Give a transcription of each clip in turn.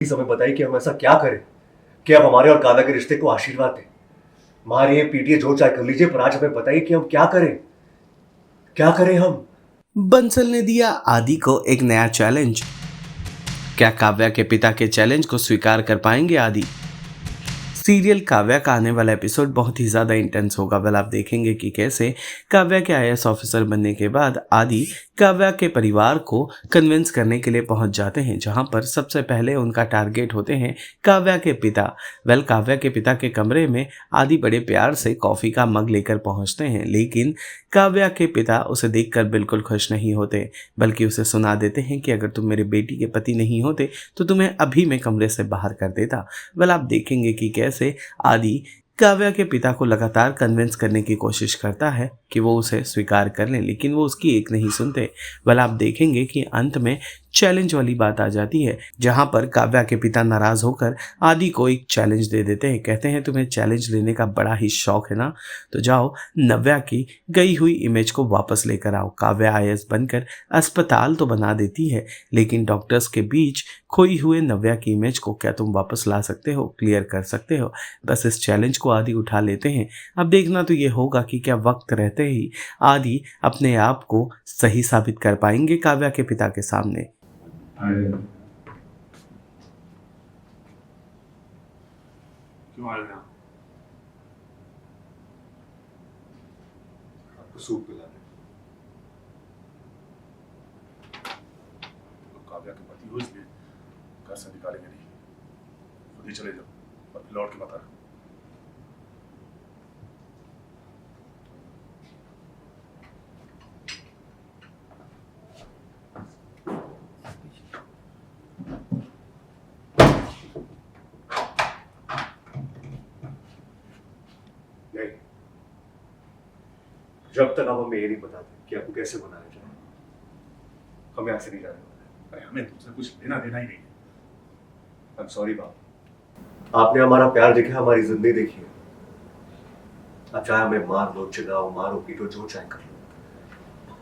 Please हमें बताइए कि हम ऐसा क्या करें कि आप हमारे और काव्या के रिश्ते को आशीर्वाद दें। मारिए पीटिए जो चाहे कर लीजिए, पर आज हमें बताइए कि हम क्या करें, क्या करें हम। बंसल ने दिया आदि को एक नया चैलेंज। क्या काव्या के पिता के चैलेंज को स्वीकार कर पाएंगे आदि? सीरियल काव्या का आने वाला एपिसोड बहुत ही ज़्यादा इंटेंस होगा। वेल, आप देखेंगे कि कैसे काव्या के आईएएस ऑफिसर बनने के बाद आदि काव्या के परिवार को कन्विंस करने के लिए पहुंच जाते हैं, जहां पर सबसे पहले उनका टारगेट होते हैं काव्या के पिता। वेल, काव्या के पिता के कमरे में आदि बड़े प्यार से कॉफ़ी का मग लेकर पहुंचते हैं, लेकिन काव्या के पिता उसे देखकर बिल्कुल खुश नहीं होते, बल्कि उसे सुना देते हैं कि अगर तुम मेरे बेटी के पति नहीं होते तो तुम्हें अभी मैं कमरे से बाहर कर देता। वेल, आप देखेंगे कि कैसे आदि काव्या के पिता को लगातार कन्विंस करने की कोशिश करता है कि वो उसे स्वीकार कर लें, लेकिन वो उसकी एक नहीं सुनते। वेल, आप देखेंगे कि अंत में चैलेंज वाली बात आ जाती है, जहां पर काव्या के पिता नाराज होकर आदि को एक चैलेंज दे देते हैं। कहते हैं तुम्हें चैलेंज लेने का बड़ा ही शौक है ना, तो जाओ नव्या की गई हुई इमेज को वापस लेकर आओ। काव्या आईएएस बनकर अस्पताल तो बना देती है, लेकिन डॉक्टर्स के बीच खोई हुए नव्या की इमेज को क्या तुम वापस ला सकते हो, क्लियर कर सकते हो? बस इस चैलेंज को आदि उठा लेते हैं। अब देखना तो ये होगा कि क्या वक्त रहते ही आदि अपने आप को सही साबित कर पाएंगे काव्या के पिता के सामने। क्यों आ रहे हैं आप? आपको सूप पिलाने। तो काव्या के पति हो, इसलिए घर से निकालेंगे नहीं। खुद ही चले जाओ और फिर लौट के मत आना। नहीं, जब तक आप हमें ये नहीं बताते कि आपको कैसे बनाया जाए, हम यहाँ से नहीं जाने वाले। अरे हमें तुमसे कुछ लेना देना ही नहीं है। आई एम सॉरी बाप, आपने हमारा प्यार देखा, हमारी जिंदगी देखी है। आप चाहे हमें मार लो, चिल्लाओ, मारो, पीटो, जो चाहे कर लो,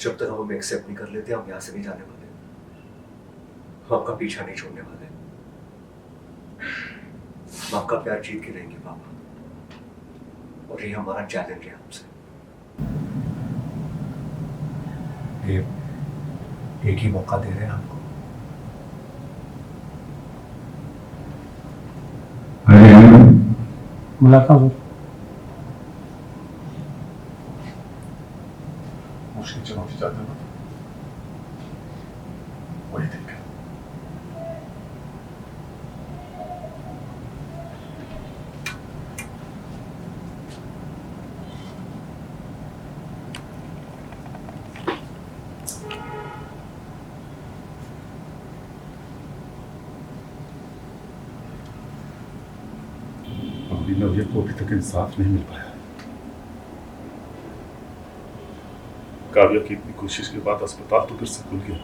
जब तक हम हमें एक्सेप्ट नहीं कर लेते हम यहाँ से नहीं जाने वाले। हम आपका पीछा नहीं छोड़ने वाले। हम आपका प्यार जीत के रहेंगे पापा, और ये हमारा चैलेंज है आपसे। ये एक ही मौका दे रहे हैं आपको। मुलाकात हो। मुश्किल चुनौती जाते हो ना, वही देख के। अभी नव्या को अभी तक इंसाफ नहीं मिल पाया। काव्या की इतनी कोशिश के बाद अस्पताल तो फिर से खुल गया,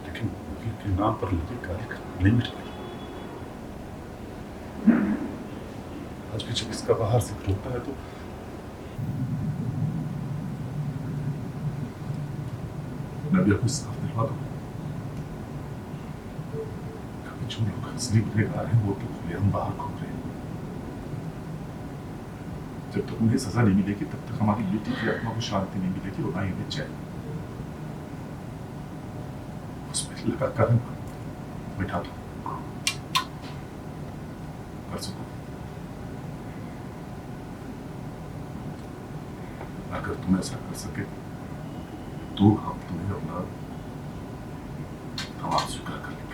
लेकिन नव्या के नाम पर लगी गाली नहीं मिट पाई। आज भी जब इसका बाहर से होता है तो नव्या को साफ दिलवा दो। कभी जो लोग असली गुनहगार हैं वो तो खुलेआम बाहर घूम रहे हैं। जब तक उन्हें सजा नहीं मिलेगी तब तक हमारी बेटी की आत्मा को शांति नहीं मिलेगी और ना ही उन्हें चैन। उसमें लगा कदम बैठा दो, कर सको। अगर तुम ऐसा कर सके तो हम तुम्हें अपना तमाम स्वीकार कर लेंगे।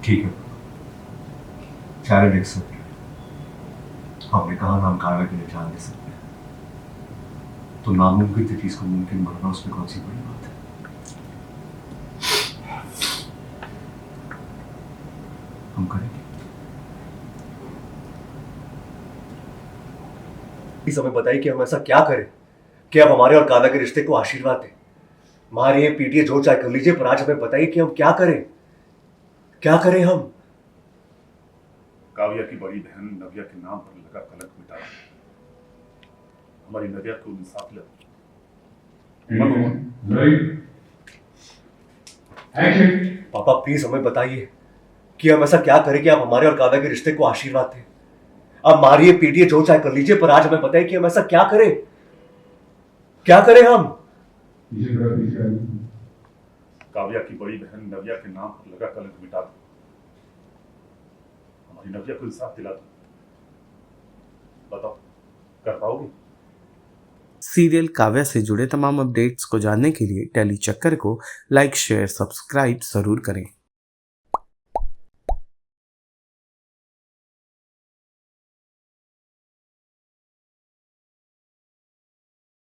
ठीक है, चैलेंज एक्सेप्ट। हमने कहा ना हम काव्या के लिए जान दे सकते हैं, तो नामुमकिन की चीज को मुमकिन बनाना उसमें कौन सी बड़ी बात है। हम करेंगे। प्लीज हमें बताइए कि हम ऐसा क्या करें कि आप हमारे और काव्या के रिश्ते को आशीर्वाद दें। मारिए पीटिए जो चाहे कर लीजिए, पर आज हमें बताइए कि हम क्या करें, क्या करें हम। काव्या की बड़ी बहन नव्या के नाम पर लगा कलंक मिटा दो। हमारी नव्या को इंसाफ दिला दो। पापा प्लीज हमें बताइए कि हम ऐसा क्या करें कि आप हमारे और काव्या के रिश्ते को आशीर्वाद दें। आप मारिए पीटिए जो चाहे कर लीजिए, पर आज हमें बताइए कि हम ऐसा क्या करें, क्या करें हम। काव्या की बड़ी बहन नव्या के नाम पर लगा कलंक मिटा दो। हमारी नव्या को इंसाफ दिला दो। बताओ, कर पाओगे? सीरियल काव्या से जुड़े तमाम अपडेट्स को जानने के लिए टेली चक्कर को लाइक शेयर सब्सक्राइब जरूर करें।